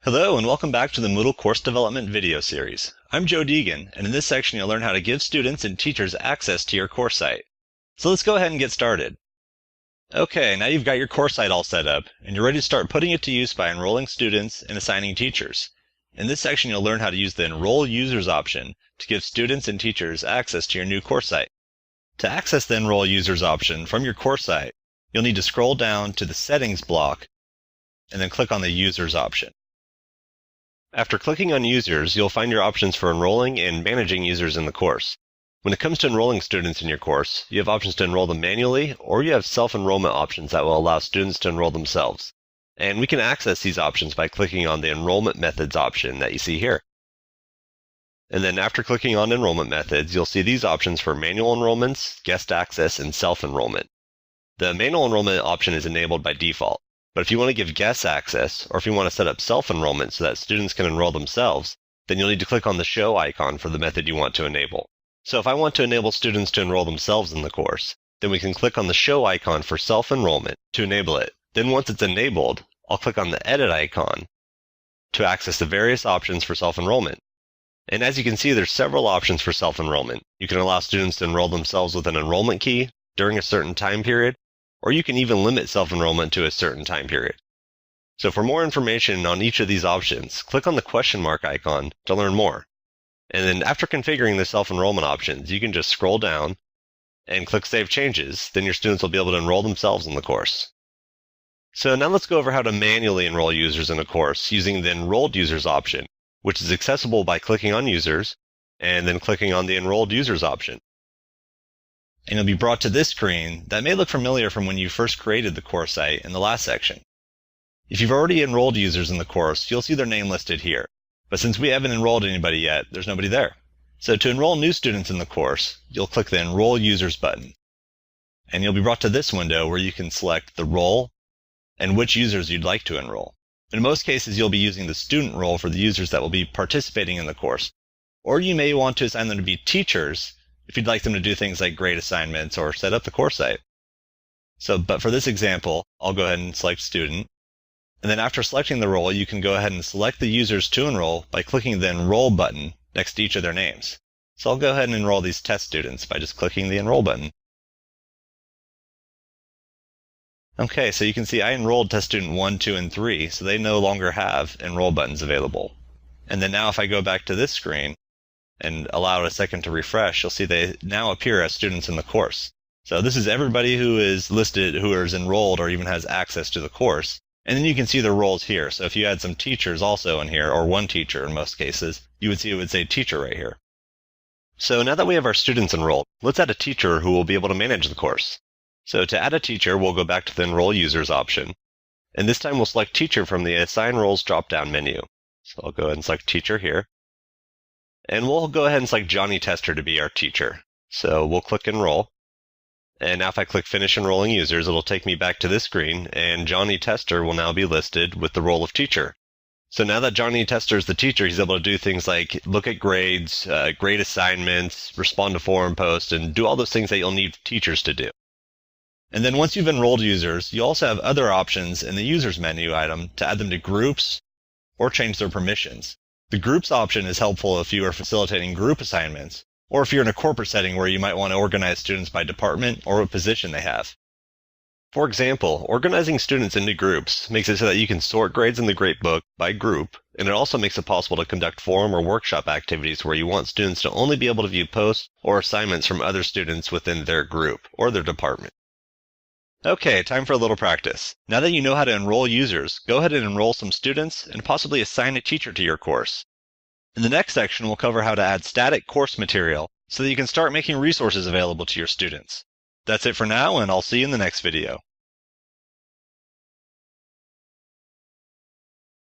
Hello and welcome back to the Moodle Course Development video series. I'm Joe Deegan, and in this section you'll learn how to give students and teachers access to your course site. So let's go ahead and get started. Okay, now you've got your course site all set up, and you're ready to start putting it to use by enrolling students and assigning teachers. In this section you'll learn how to use the Enroll Users option to give students and teachers access to your new course site. To access the Enroll Users option from your course site, you'll need to scroll down to the Settings block and then click on the Users option. After clicking on Users, you'll find your options for enrolling and managing users in the course. When it comes to enrolling students in your course, you have options to enroll them manually, or you have self-enrollment options that will allow students to enroll themselves. And we can access these options by clicking on the Enrollment Methods option that you see here. And then after clicking on Enrollment Methods, you'll see these options for manual enrollments, guest access, and self-enrollment. The manual enrollment option is enabled by default. But if you want to give guest access, or if you want to set up self-enrollment so that students can enroll themselves, then you'll need to click on the show icon for the method you want to enable. So if I want to enable students to enroll themselves in the course, then we can click on the show icon for self-enrollment to enable it. Then once it's enabled, I'll click on the edit icon to access the various options for self-enrollment. And as you can see, there's several options for self-enrollment. You can allow students to enroll themselves with an enrollment key during a certain time period, or you can even limit self-enrollment to a certain time period. So for more information on each of these options, click on the question mark icon to learn more. And then after configuring the self-enrollment options, you can just scroll down and click Save Changes. Then your students will be able to enroll themselves in the course. So now let's go over how to manually enroll users in a course using the Enrolled Users option, which is accessible by clicking on Users and then clicking on the Enrolled Users option. And you'll be brought to this screen that may look familiar from when you first created the course site in the last section. If you've already enrolled users in the course, you'll see their name listed here. But since we haven't enrolled anybody yet, there's nobody there. So to enroll new students in the course, you'll click the Enroll Users button. And you'll be brought to this window where you can select the role and which users you'd like to enroll. In most cases, you'll be using the student role for the users that will be participating in the course. Or you may want to assign them to be teachers if you'd like them to do things like grade assignments or set up the course site. But for this example, I'll go ahead and select student. And then after selecting the role, you can go ahead and select the users to enroll by clicking the Enroll button next to each of their names. So I'll go ahead and enroll these test students by just clicking the Enroll button. Okay, so you can see I enrolled test student 1, 2, and 3, so they no longer have enroll buttons available. And then now if I go back to this screen and allow it a second to refresh, you'll see they now appear as students in the course. So this is everybody who is listed, who is enrolled or even has access to the course. And then you can see the roles here. So if you had some teachers also in here, or one teacher in most cases, you would see it would say teacher right here. So now that we have our students enrolled, let's add a teacher who will be able to manage the course. So to add a teacher, we'll go back to the Enroll Users option. And this time we'll select Teacher from the Assign Roles drop-down menu. So I'll go ahead and select Teacher here. And we'll go ahead and select Johnny Tester to be our teacher. So we'll click Enroll. And now if I click Finish Enrolling Users, it'll take me back to this screen, and Johnny Tester will now be listed with the role of teacher. So now that Johnny Tester is the teacher, he's able to do things like look at grades, grade assignments, respond to forum posts, and do all those things that you'll need teachers to do. And then once you've enrolled users, you also have other options in the Users menu item to add them to groups or change their permissions. The Groups option is helpful if you are facilitating group assignments, or if you're in a corporate setting where you might want to organize students by department or what position they have. For example, organizing students into groups makes it so that you can sort grades in the gradebook by group, and it also makes it possible to conduct forum or workshop activities where you want students to only be able to view posts or assignments from other students within their group or their department. Okay, time for a little practice. Now that you know how to enroll users, go ahead and enroll some students and possibly assign a teacher to your course. In the next section, we'll cover how to add static course material so that you can start making resources available to your students. That's it for now, and I'll see you in the next video.